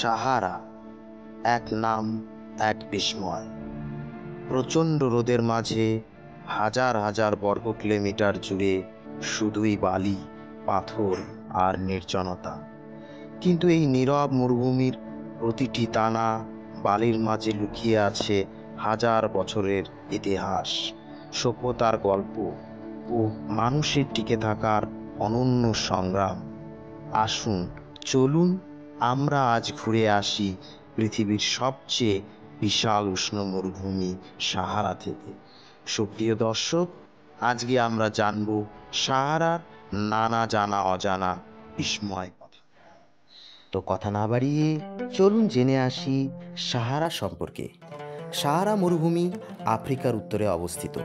সাহারা, এক নাম, এক বিস্ময়। প্রচণ্ড রোদের মাঝে হাজার হাজার বর্গ কিলোমিটার জুড়ে শুধুই বালি, পাথর আর নির্জনতা। কিন্তু এই নীরব মরুভূমির প্রতিটি দানা বালির মাঝে লুকিয়ে আছে হাজার বছরের ইতিহাস, সভ্যতার গল্প ও মানুষের টিকে থাকার অনন্য সংগ্রাম। আসুন, চলুন আমরা আজ ঘুরে আসি পৃথিবীর সবচেয়ে বিশাল উষ্ণ মরুভূমি সাহারা থেকে। সুপ্রিয় দর্শক, আজকে আমরা জানব সাহারার নানা জানা অজানা বিস্ময় কথা। তো কথা না বাড়িয়ে চলুন জেনে আসি সাহারা সম্পর্কে। সাহারা মরুভূমি আফ্রিকার উত্তরে অবস্থিত।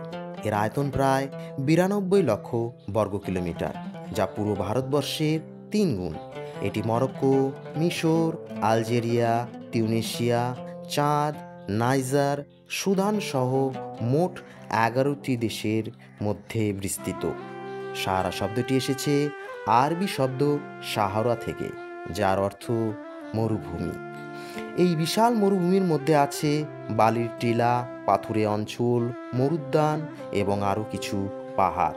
এর আয়তন প্রায় 92 লক্ষ বর্গ কিলোমিটার, যা পুরো ভারতবর্ষের 3 গুণ। এটি মরক্কো, মিশর, আলজেরিয়া, তিউনিসিয়া, চাঁদ, নাইজার, সুদান সহ মোট 11টি দেশের মধ্যে বিস্তৃত। সাহারা শব্দটি এসেছে আরবি শব্দ সাহারা থেকে, যার অর্থ মরুভূমি। এই বিশাল মরুভূমির মধ্যে আছে বালির টিলা, পাথুরে অঞ্চল, মরুদ্যান এবং আরও কিছু পাহাড়।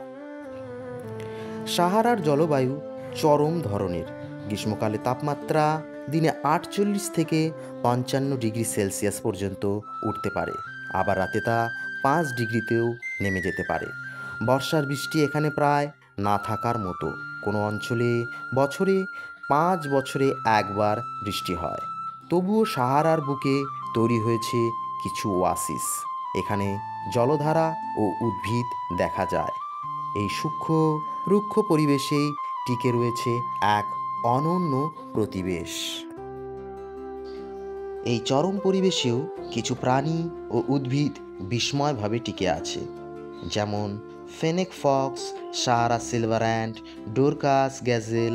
সাহারার জলবায়ু চরম ধরনের। গ্রীষ্মকালে তাপমাত্রা দিনে 48 থেকে 55 ডিগ্রি সেলসিয়াস পর্যন্ত উঠতে পারে, আবার রাতে তা 5 ডিগ্রিতেও নেমে যেতে পারে। বর্ষার বৃষ্টি এখানে প্রায় না থাকার মতো। কোনো অঞ্চলে বছরে 5 বছরে একবার বৃষ্টি হয়। তবুও সাহারার বুকে তৈরি হয়েছে কিছু ওয়াসিস। এখানে জলধারা ও উদ্ভিদ দেখা যায়। এই সূক্ষ্ম রুক্ষ পরিবেশেই টিকে রয়েছে এক অনন্য প্রতিবেশ। এই চরম পরিবেশেও কিছু প্রাণী ও উদ্ভিদ বিস্ময়ভাবে টিকে আছে, যেমন fennec fox, Sahara silver ant, dorcas gazelle,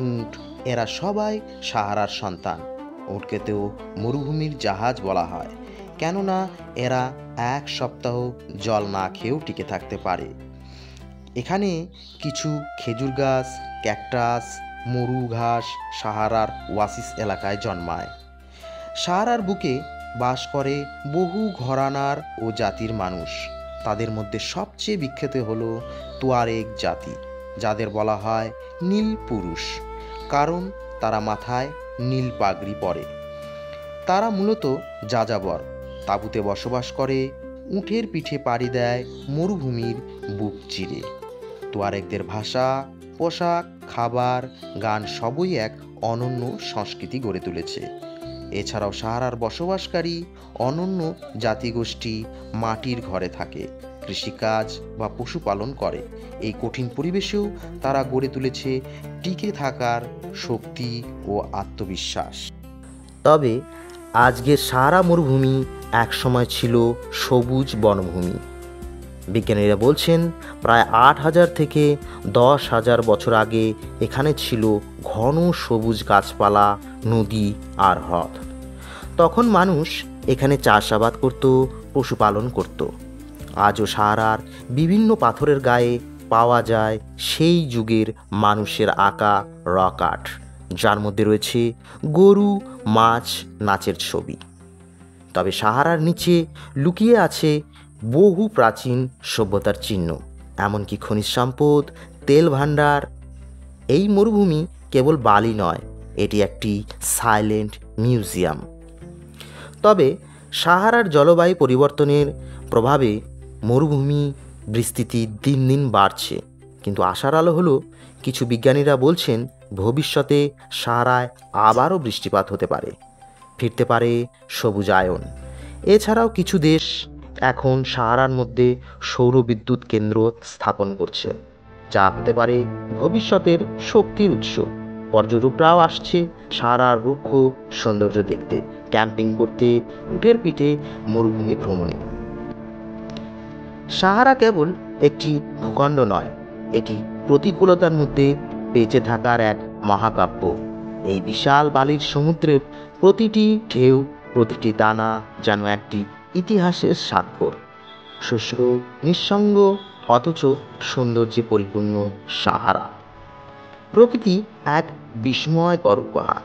উট। এরা সবাই সাহারার সন্তান। উটকেতেও মরুভূমির জাহাজ বলা হয়, কেননা এরা 1 সপ্তাহ জল না খেয়েও টিকে থাকতে পারে। এখানে কিছু খেজুর গাছ, ক্যাকটাস, মরু ঘাস সাহারার ওয়াসিস এলাকায় জন্মায়। সাহারার বুকে বাস করে বহু ঘরানার ও জাতির মানুষ। তাদের মধ্যে সবচেয়ে বিখ্যাত হল তুয়ারেগ জাতি, যাদের বলা হয় নীল পুরুষ, কারণ তারা মাথায় নীল পাগড়ি পরে। তারা মূলত যাযাবর, তাঁবুতে বসবাস করে, উটের পিঠে পাড়ি দেয় মরুভূমির বুক চিরে। তুয়ারেগদের ভাষা, পোশাক, খাবার, গান সবই এক অনন্য সংস্কৃতি গড়ে তুলেছে। এছাড়াও সাহারার বসবাসকারী অনন্য জাতিগোষ্ঠী মাটির ঘরে থাকে, কৃষিকাজ বা পশুপালন করে। এই কঠিন পরিবেশেও তারা গড়ে তুলেছে টিকে থাকার শক্তি ও আত্মবিশ্বাস। তবে আজকের সাহারা মরুভূমি একসময় ছিল সবুজ বনভূমি। বিজ্ঞানীরা বলছেন প্রায় 8,000 থেকে 10,000 বছর আগে এখানে ছিল ঘন সবুজ গাছপালা, নদী আর হ্রদ। তখন মানুষ এখানে চাষাবাদ করত, পশুপালন করত। আজও সাহারার বিভিন্ন পাথরের গায়ে পাওয়া যায় সেই যুগের মানুষের আঁকা রক আর্ট, যার মধ্যে রয়েছে গরু, মাছ, নাচের ছবি। তবে সাহারার নিচে লুকিয়ে আছে বহু প্রাচীন সভ্যতার চিহ্ন, এমনকি খনিজ সম্পদ, তেল ভাণ্ডার। এই মরুভূমি কেবল বালি নয়, এটি একটি সাইলেন্ট মিউজিয়াম। তবে সাহারার জলবায়ু পরিবর্তনের প্রভাবে মরুভূমি বিস্তৃতি দিন দিন বাড়ছে, কিন্তু আশার আলো হলো কিছু বিজ্ঞানীরা বলছেন ভবিষ্যতে সাহারায় আবারও বৃষ্টিপাত হতে পারে, ফিরতে পারে সবুজায়ন। এছাড়াও কিছু দেশ এখন সাহারার মধ্যে সৌর বিদ্যুৎ কেন্দ্র স্থাপন করছে, যা হতে পারে ভবিষ্যতের শক্তির উৎস। পর্যটকরাও আসছে সাহারার রুক্ষ সৌন্দর্য দেখতে, ক্যাম্পিং করতে, উটের পিঠে মরুভূমি ভ্রমণে। সাহারা কেবল একটি ভূখণ্ড নয়, এটি প্রতিকূলতার মধ্যে বেঁচে থাকার এক মহাকাব্য। এই বিশাল বালির সমুদ্রের প্রতিটি ঢেউ, প্রতিটি দানা যেন একটি ইতিহাসের স্বাক্ষর। শুষ্ক, নিঃসঙ্গ অথচ সৌন্দর্যে পরিপূর্ণ সাহারা প্রকৃতি এক বিস্ময়কর উপহার।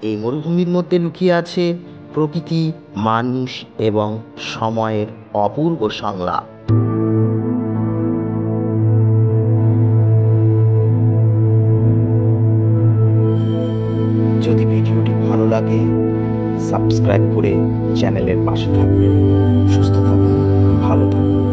এই মরুভূমির মধ্যে লুকিয়ে আছে প্রকৃতি, মানুষ এবং সময়ের অপূর্ব সংলাপ। যদি ভিডিওটি ভালো লাগে, সাবস্ক্রাইব করে চ্যানেলের পাশে থাকবেন। সুস্থ থাকুন, ভালো থাকুন।